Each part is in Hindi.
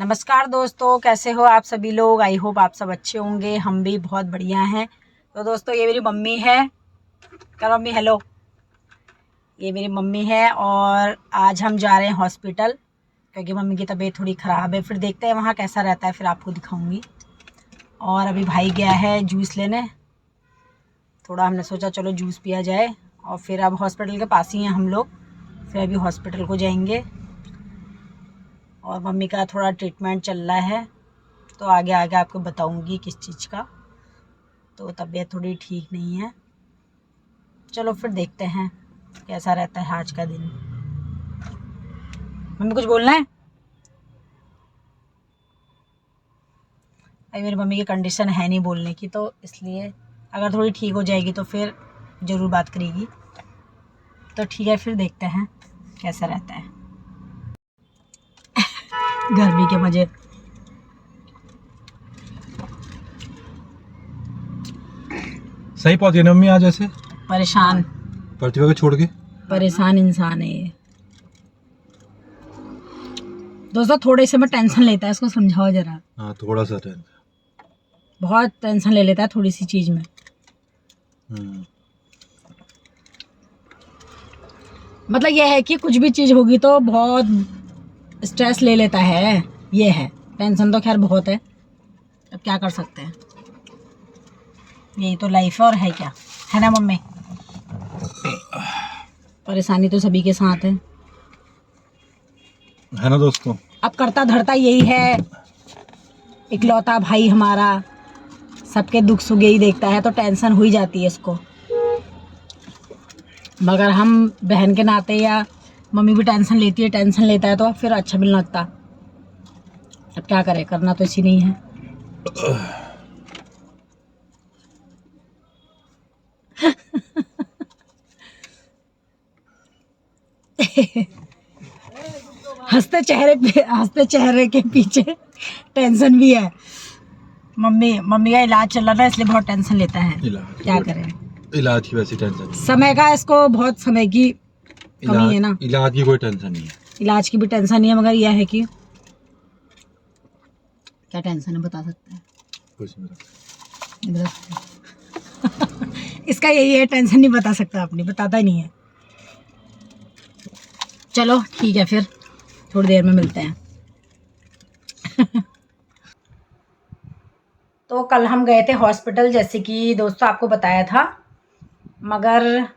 नमस्कार दोस्तों, कैसे हो आप सभी लोग। आई होप आप सब अच्छे होंगे, हम भी बहुत बढ़िया हैं। तो दोस्तों ये मेरी मम्मी है। क्या मम्मी, हेलो। ये मेरी मम्मी है और आज हम जा रहे हैं हॉस्पिटल क्योंकि मम्मी की तबीयत थोड़ी ख़राब है। फिर देखते हैं वहाँ कैसा रहता है, फिर आपको दिखाऊंगी। और अभी भाई गया है जूस लेने, थोड़ा हमने सोचा चलो जूस पिया जाए। और फिर अब हॉस्पिटल के पास ही हैं हम लोग, फिर अभी हॉस्पिटल को जाएंगे। और मम्मी का थोड़ा ट्रीटमेंट चल रहा है, तो आगे आगे आपको बताऊंगी किस चीज़ का। तो तबीयत थोड़ी ठीक नहीं है। चलो फिर देखते हैं कैसा रहता है आज का दिन। मम्मी कुछ बोलना है? अभी मेरी मम्मी की कंडीशन है नहीं बोलने की, तो इसलिए अगर थोड़ी ठीक हो जाएगी तो फिर ज़रूर बात करेगी। तो ठीक है, फिर देखते हैं कैसा रहता है। गर्मी के मज़े। सही पहुंच गई ना मम्मी आज? ऐसे परेशान प्रतिभा को छोड़ के परेशान इंसान है ये। दोस्तों थोड़े से में टेंशन लेता है, इसको समझाओ जरा। हाँ, थोड़ा सा टेंशन। बहुत टेंशन ले लेता है थोड़ी सी चीज़ में। मतलब यह है कि कुछ भी चीज़ होगी तो बहुत स्ट्रेस ले लेता है। ये है, टेंशन तो खैर बहुत है, अब क्या कर सकते हैं। यही तो लाइफ है, और है क्या, है ना मम्मी। परेशानी तो सभी के साथ है ना दोस्तों। अब करता धरता यही है, इकलौता भाई हमारा, सबके दुख सुख यही देखता है, तो टेंशन हो ही जाती है इसको। मगर हम बहन के नाते, या मम्मी भी टेंशन लेती है, टेंशन लेता है तो फिर अच्छा भी नहीं लगता। अब क्या करें, करना तो इसी नहीं है। हंसते चेहरे के पीछे टेंशन भी है। मम्मी का इलाज चल रहा है, इसलिए बहुत टेंशन लेता है। क्या करें, इलाज की वैसी टेंशन समय का, इसको बहुत समय की कमी है ना। इलाज की कोई टेंशन नहीं है। इलाज की भी टेंशन नहीं है, मगर यह है कि क्या टेंशन है बता सकते हैं? कुछ नहीं बता सकते। इसका यही है, टेंशन नहीं बता सकता, अपनी बताता ही नहीं है। चलो ठीक है, फिर थोड़ी देर में मिलते हैं। तो कल हम गए थे हॉस्पिटल, जैसे कि दोस्तों आपको बताया था। मगर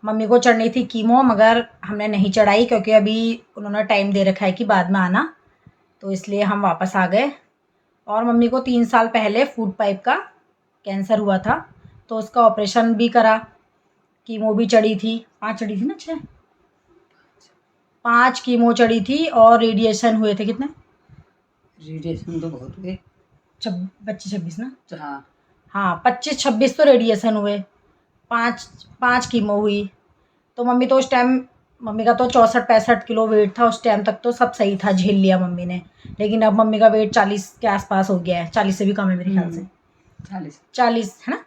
मम्मी को चढ़नी थी कीमो, मगर हमने नहीं चढ़ाई क्योंकि अभी उन्होंने टाइम दे रखा है कि बाद में आना, तो इसलिए हम वापस आ गए। और मम्मी को 3 साल पहले फूड पाइप का कैंसर हुआ था, तो उसका ऑपरेशन भी करा, कीमो भी चढ़ी थी। 5 चढ़ी थी ना, 6 5 कीमो चढ़ी थी। और रेडिएशन हुए थे कितने? रेडिएशन तो बहुत हुए। 25-26 ना। हाँ, हाँ 25-26 तो रेडिएशन हुए, 5 कीमो हुई। तो मम्मी तो उस टाइम, मम्मी का तो 64-65 किलो वेट था उस टाइम तक, तो सब सही था, झेल लिया मम्मी ने। लेकिन अब मम्मी का वेट 40 के आसपास हो गया है, 40 से भी कम है मेरे ख्याल से। 40 है ना,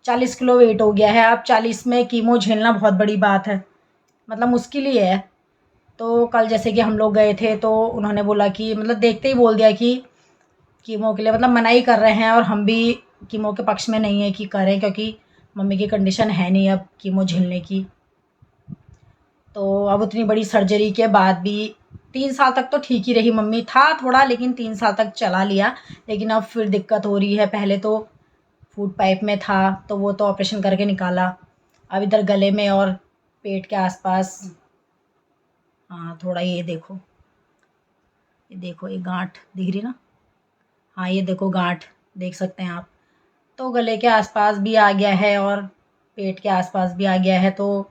40 किलो वेट हो गया है। अब 40 में कीमो झेलना बहुत बड़ी बात है, मतलब मुश्किल ही है। तो कल जैसे कि हम लोग गए थे, तो उन्होंने बोला कि, मतलब देखते ही बोल दिया कि कीमो के लिए, मतलब मना ही कर रहे हैं। और हम भी कीमो के पक्ष में नहीं है कि करें, क्योंकि मम्मी की कंडीशन है नहीं अब कीमो झेलने की। तो अब उतनी बड़ी सर्जरी के बाद भी 3 साल तक तो ठीक ही रही मम्मी, था थोड़ा, लेकिन 3 साल तक चला लिया। लेकिन अब फिर दिक्कत हो रही है। पहले तो फूड पाइप में था, तो वो तो ऑपरेशन करके निकाला। अब इधर गले में और पेट के आसपास, हाँ थोड़ा, ये देखो ये गांठ दिख रही ना। हाँ ये देखो गांठ, देख सकते हैं आप। तो गले के आसपास भी आ गया है और पेट के आसपास भी आ गया है। तो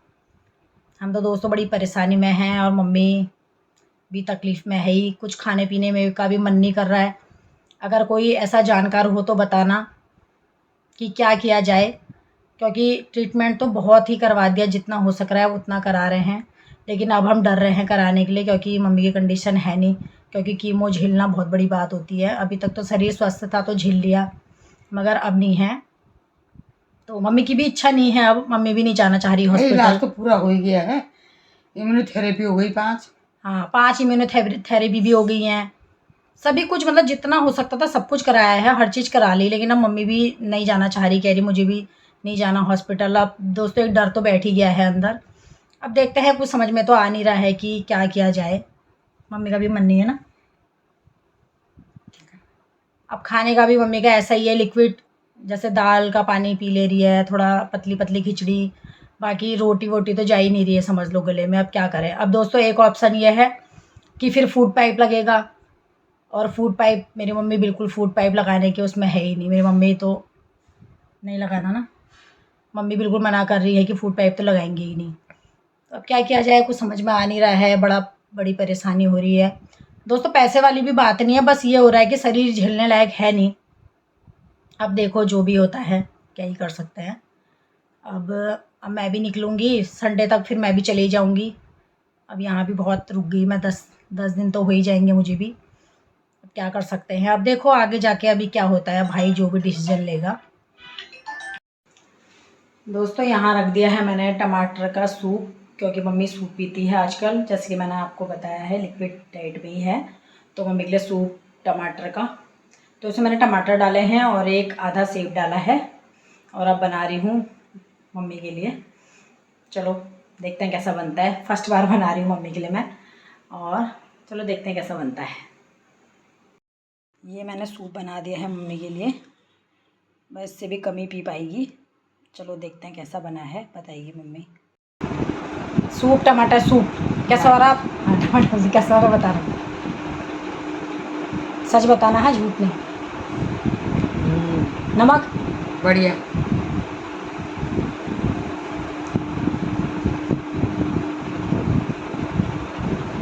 हम तो दोस्तों बड़ी परेशानी में हैं, और मम्मी भी तकलीफ़ में है ही। कुछ खाने पीने में का भी मन नहीं कर रहा है। अगर कोई ऐसा जानकार हो तो बताना कि क्या किया जाए, क्योंकि ट्रीटमेंट तो बहुत ही करवा दिया, जितना हो सक रहा है उतना करा रहे हैं। लेकिन अब हम डर रहे हैं कराने के लिए, क्योंकि मम्मी की कंडीशन है नहीं, क्योंकि कीमो झेलना बहुत बड़ी बात होती है। अभी तक तो शरीर स्वस्थ था तो झेल लिया, मगर अब नहीं है। तो मम्मी की भी इच्छा नहीं है, अब मम्मी भी नहीं जाना चाह रही हॉस्पिटल। इलाज तो पूरा हो ही गया है। इम्यूनोथेरेपी हो गई 5। हाँ 5 इम्यूनोथेरेपी भी हो गई हैं, सभी कुछ मतलब जितना हो सकता था सब कुछ कराया है, हर चीज़ करा ली। लेकिन अब मम्मी भी नहीं जाना चाह रही, कह रही मुझे भी नहीं जाना हॉस्पिटल। अब दोस्तों एक डर तो बैठ ही गया है अंदर। अब देखते हैं, कुछ समझ में तो आ नहीं रहा है कि क्या किया जाए। मम्मी का भी मन नहीं है ना। अब खाने का भी मम्मी का ऐसा ही है, लिक्विड जैसे दाल का पानी पी ले रही है, थोड़ा पतली पतली खिचड़ी, बाकी रोटी वोटी तो जा ही नहीं रही है समझ लो गले में। अब क्या करें। अब दोस्तों एक ऑप्शन ये है कि फिर फूड पाइप लगेगा, और फूड पाइप मेरी मम्मी बिल्कुल फूड पाइप लगाने के उसमें है ही नहीं। मेरी मम्मी तो नहीं लगाना ना, मम्मी बिल्कुल मना कर रही है कि फूड पाइप तो लगाएंगे ही नहीं। तो अब क्या किया जाए, कुछ समझ में आ नहीं रहा है, बड़ी परेशानी हो रही है। दोस्तों पैसे वाली भी बात नहीं है, बस ये हो रहा है कि शरीर झेलने लायक है नहीं। अब देखो जो भी होता है, क्या ही कर सकते हैं। अब मैं भी निकलूँगी संडे तक, फिर मैं भी चली जाऊँगी। अब यहाँ भी बहुत रुक गई मैं, 10 दिन तो हो ही जाएंगे मुझे भी। अब क्या कर सकते हैं, अब देखो आगे जाके अभी क्या होता है, भाई जो भी डिसीजन लेगा। दोस्तों यहाँ रख दिया है मैंने टमाटर का सूप, क्योंकि मम्मी सूप पीती है आजकल, जैसे कि मैंने आपको बताया है लिक्विड डाइट में ही है। तो मम्मी के लिए सूप टमाटर का, तो इसमें मैंने टमाटर डाले हैं और एक आधा सेब डाला है, और अब बना रही हूँ मम्मी के लिए। चलो देखते हैं कैसा बनता है, फर्स्ट बार बना रही हूँ मम्मी के लिए मैं, और चलो देखते हैं कैसा बनता है। ये मैंने सूप बना दिया है मम्मी के लिए, बस इससे भी कम ही पी पाएगी। चलो देखते हैं कैसा बना है, बताइए मम्मी। सूप टमाटर सूप कैसा हो रहा? हाँ टमाटर सूप कैसा हो रहा बता रहा, सच बताना है, झूठ नहीं। नमक बढ़िया।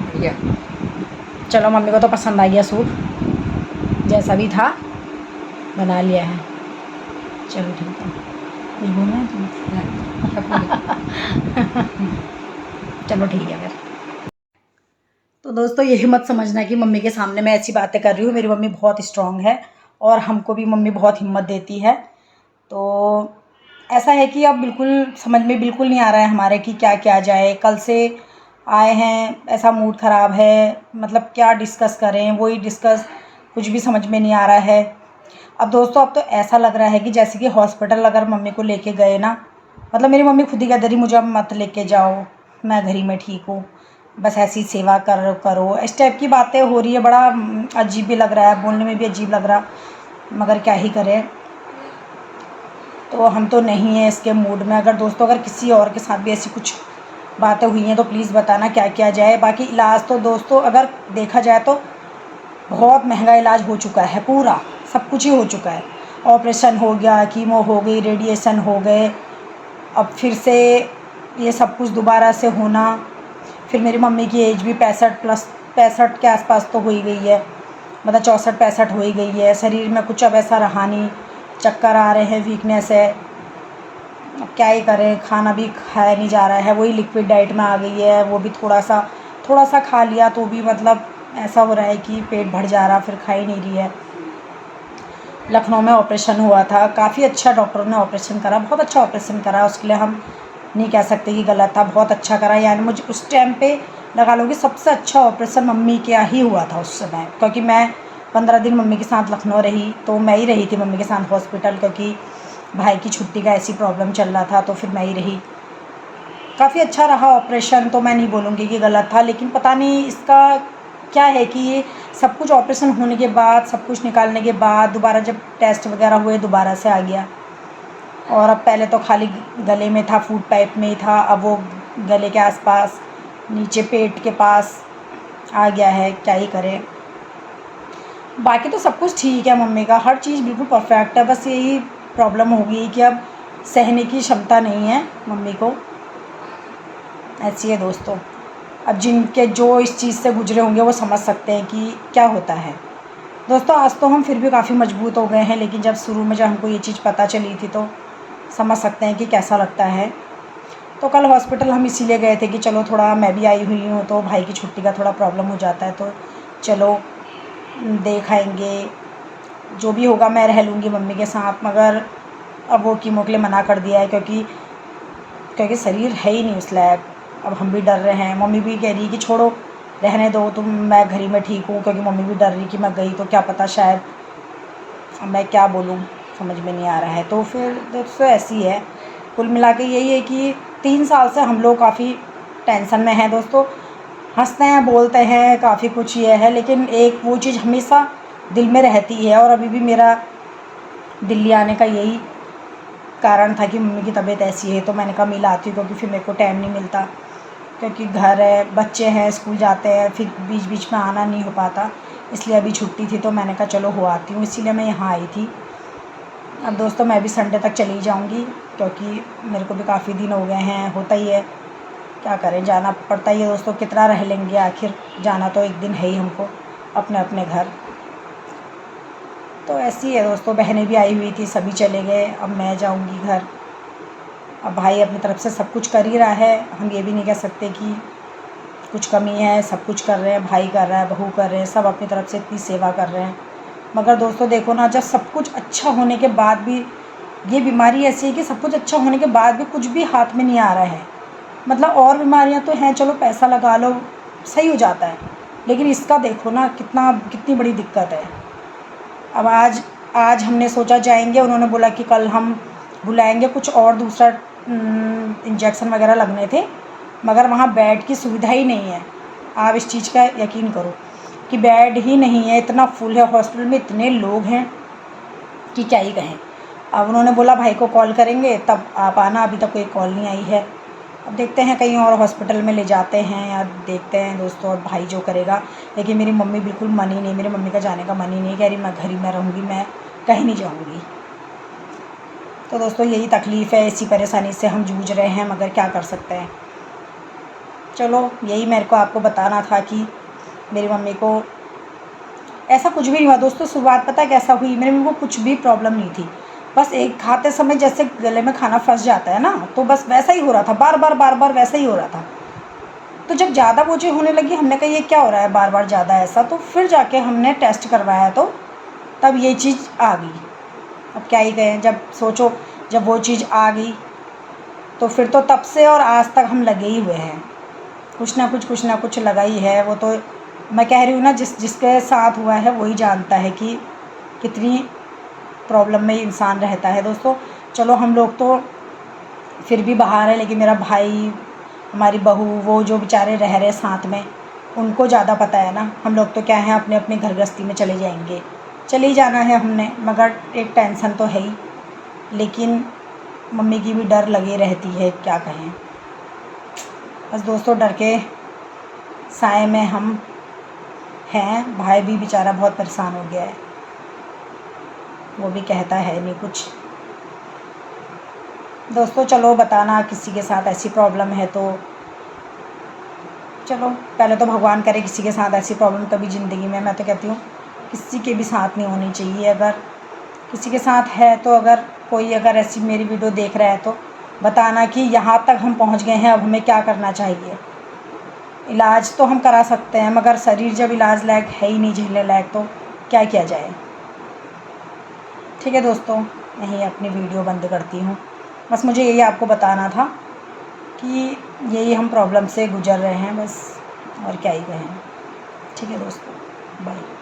बढ़िया। चलो मम्मी को तो पसंद आ गया सूप, जैसा भी था बना लिया है। चलो ठीक है, कुछ बोलना है चलो ठीक है फिर। तो दोस्तों यही मत समझना कि मम्मी के सामने मैं ऐसी बातें कर रही हूँ। मेरी मम्मी बहुत स्ट्रांग है, और हमको भी मम्मी बहुत हिम्मत देती है। तो ऐसा है कि अब बिल्कुल समझ में बिल्कुल नहीं आ रहा है हमारे कि क्या किया जाए। कल से आए हैं, ऐसा मूड ख़राब है, मतलब क्या डिस्कस करें, वही डिस्कस, कुछ भी समझ में नहीं आ रहा है। अब दोस्तों अब तो ऐसा लग रहा है कि जैसे कि हॉस्पिटल अगर मम्मी को लेके गए ना, मतलब मेरी मम्मी खुद ही कह रही मुझे अब मत लेके जाओ, मैं घर ही में ठीक हूँ, बस ऐसी सेवा करो, इस टाइप की बातें हो रही है। बड़ा अजीब भी लग रहा है, बोलने में भी अजीब लग रहा, मगर क्या ही करें। तो हम तो नहीं हैं इसके मूड में। अगर दोस्तों अगर किसी और के साथ भी ऐसी कुछ बातें हुई हैं तो प्लीज़ बताना क्या किया जाए। बाकी इलाज तो दोस्तों अगर देखा जाए तो बहुत महंगा इलाज हो चुका है, पूरा सब कुछ ही हो चुका है। ऑपरेशन हो गया, कीमो हो गई, रेडिएशन हो गए, अब फिर से ये सब कुछ दोबारा से होना। फिर मेरी मम्मी की एज भी 65 के आसपास तो हो ही गई है, मतलब 64-65 हो ही गई है। शरीर में कुछ अब ऐसा रहा नहीं, चक्कर आ रहे हैं, वीकनेस है। अब क्या ही करें, खाना भी खाया नहीं जा रहा है, वही लिक्विड डाइट में आ गई है, वो भी थोड़ा सा खा लिया तो भी मतलब ऐसा हो रहा है कि पेट भर जा रहा, फिर खा ही नहीं रही है। लखनऊ में ऑपरेशन हुआ था, काफ़ी अच्छा डॉक्टरों ने ऑपरेशन करा, बहुत अच्छा ऑपरेशन करा, उसके लिए हम नहीं कह सकते कि गलत था, बहुत अच्छा करा। यानी मुझे उस टाइम पे लगा लो कि सबसे अच्छा ऑपरेशन मम्मी का ही हुआ था उस समय, क्योंकि मैं 15 दिन मम्मी के साथ लखनऊ रही, तो मैं ही रही थी मम्मी के साथ हॉस्पिटल, क्योंकि भाई की छुट्टी का ऐसी प्रॉब्लम चल रहा था, तो फिर मैं ही रही। काफ़ी अच्छा रहा ऑपरेशन, तो मैं नहीं बोलूँगी कि गलत था, लेकिन पता नहीं इसका क्या है कि ये सब कुछ ऑपरेशन होने के बाद, सब कुछ निकालने के बाद दोबारा जब टेस्ट वगैरह हुए दोबारा से आ गया। और अब पहले तो खाली गले में था, फूड पाइप में ही था, अब वो गले के आसपास, नीचे पेट के पास आ गया है, क्या ही करें। बाकी तो सब कुछ ठीक है, मम्मी का हर चीज़ बिल्कुल परफेक्ट है, बस यही प्रॉब्लम हो गई कि अब सहने की क्षमता नहीं है मम्मी को, ऐसी है दोस्तों। अब जिनके जो इस चीज़ से गुजरे होंगे वो समझ सकते हैं कि क्या होता है। दोस्तों आज तो हम फिर भी काफ़ी मजबूत हो गए हैं, लेकिन जब शुरू में जब हमको ये चीज़ पता चली थी तो समझ सकते हैं कि कैसा लगता है। तो कल हॉस्पिटल हम इसीलिए गए थे कि चलो थोड़ा, मैं भी आई हुई हूँ तो भाई की छुट्टी का थोड़ा प्रॉब्लम हो जाता है, तो चलो देख आएंगे, जो भी होगा मैं रह लूँगी मम्मी के साथ। मगर अब वो कीमो के लिए मना कर दिया है, क्योंकि शरीर है ही नहीं उस लायक। अब हम भी डर रहे हैं, मम्मी भी कह रही है कि छोड़ो रहने दो तुम, मैं घर ही में ठीक हूँ, क्योंकि मम्मी भी डर रही कि मैं गई तो क्या पता शायद, अब मैं क्या बोलूँ समझ में नहीं आ रहा है। तो फिर दोस्तों ऐसी है, कुल मिला के यही है कि 3 साल से हम लोग काफ़ी टेंशन में हैं दोस्तों। हंसते हैं, बोलते हैं, काफ़ी कुछ ये है, लेकिन एक वो चीज़ हमेशा दिल में रहती है। और अभी भी मेरा दिल्ली आने का यही कारण था कि मम्मी की तबीयत ऐसी है, तो मैंने कहा मिल आती हूँ, क्योंकि फिर मेरे को टाइम नहीं मिलता, क्योंकि घर है, बच्चे हैं, स्कूल जाते हैं, फिर बीच बीच में आना नहीं हो पाता। इसलिए अभी छुट्टी थी तो मैंने कहा चलो हो आती हूँ, इसीलिए मैं यहाँ आई थी। अब दोस्तों मैं भी संडे तक चली जाऊँगी, क्योंकि मेरे को भी काफ़ी दिन हो गए हैं, होता ही है, क्या करें, जाना पड़ता ही है दोस्तों, कितना रह लेंगे, आखिर जाना तो एक दिन है ही हमको अपने अपने घर। तो ऐसी है दोस्तों, बहनें भी आई हुई थी, सभी चले गए, अब मैं जाऊंगी घर। अब भाई अपनी तरफ से सब कुछ कर ही रहा है, हम ये भी नहीं कह सकते कि कुछ कमी है, सब कुछ कर रहे हैं, भाई कर रहा है, बहू कर रहे हैं, सब अपनी तरफ से इतनी सेवा कर रहे हैं। मगर दोस्तों देखो ना, जब सब कुछ अच्छा होने के बाद भी ये बीमारी ऐसी है कि सब कुछ अच्छा होने के बाद भी कुछ भी हाथ में नहीं आ रहा है। मतलब और बीमारियां तो हैं, चलो पैसा लगा लो सही हो जाता है, लेकिन इसका देखो ना कितनी बड़ी दिक्कत है। अब आज हमने सोचा जाएंगे, उन्होंने बोला कि कल हम बुलाएंगे, कुछ और दूसरा इंजेक्शन वगैरह लगने थे, मगर वहाँ बेड की सुविधा ही नहीं है। आप इस चीज़ का यकीन करो कि बेड ही नहीं है, इतना फुल है, हॉस्पिटल में इतने लोग हैं कि क्या ही कहें। अब उन्होंने बोला भाई को कॉल करेंगे तब आप आना, अभी तक कोई कॉल नहीं आई है। अब देखते हैं कहीं और हॉस्पिटल में ले जाते हैं या देखते हैं दोस्तों, और भाई जो करेगा। लेकिन मेरी मम्मी बिल्कुल मन ही नहीं, मेरी मम्मी का जाने का मन ही नहीं, कह रही मैं घर ही में रहूँगी, मैं कहीं नहीं जाऊँगी। तो दोस्तों यही तकलीफ़ है, इसी परेशानी से हम जूझ रहे हैं, मगर क्या कर सकते हैं। चलो यही मेरे को आपको बताना था कि मेरी मम्मी को ऐसा कुछ भी नहीं हुआ दोस्तों। शुरुआत पता है कैसा हुई, मेरी मम्मी को कुछ भी प्रॉब्लम नहीं थी, बस एक खाते समय जैसे गले में खाना फंस जाता है ना, तो बस वैसा ही हो रहा था, बार बार वैसा ही हो रहा था। तो जब ज़्यादा वो चीज़ होने लगी, हमने कहा ये क्या हो रहा है बार बार ज़्यादा ऐसा, तो फिर जाके हमने टेस्ट करवाया, तो तब ये चीज़ आ गई। अब क्या ही कहें, जब सोचो जब वो चीज़ आ गई तो फिर तो तब से और आज तक हम लगे ही हुए हैं, कुछ ना कुछ लगा ही है। वो तो मैं कह रही हूँ ना, जिसके साथ हुआ है वही जानता है कि कितनी प्रॉब्लम में इंसान रहता है दोस्तों। चलो हम लोग तो फिर भी बाहर है, लेकिन मेरा भाई, हमारी बहू, वो जो बेचारे रह रहे साथ में, उनको ज़्यादा पता है ना। हम लोग तो क्या है, अपने अपने घर गृहस्थी में चले जाएंगे, चले ही जाना है हमने, मगर एक टेंशन तो है ही। लेकिन मम्मी की भी डर लगी रहती है, क्या कहें। बस दोस्तों डर के साए में हम हैं। भाई भी बेचारा बहुत परेशान हो गया है, वो भी कहता है नहीं कुछ। दोस्तों चलो बताना, किसी के साथ ऐसी प्रॉब्लम है तो चलो, पहले तो भगवान करे किसी के साथ ऐसी प्रॉब्लम कभी ज़िंदगी में, मैं तो कहती हूँ किसी के भी साथ नहीं होनी चाहिए। अगर किसी के साथ है तो अगर कोई अगर ऐसी मेरी वीडियो देख रहा है तो बताना कि यहाँ तक हम पहुँच गए हैं, अब हमें क्या करना चाहिए। इलाज तो हम करा सकते हैं, मगर शरीर जब इलाज लायक है ही नहीं, झेलने लायक, तो क्या किया जाए। ठीक है दोस्तों, यहीं अपनी वीडियो बंद करती हूँ। बस मुझे यही आपको बताना था कि यही हम प्रॉब्लम से गुजर रहे हैं बस, और क्या ही कहें। ठीक है दोस्तों, बाय।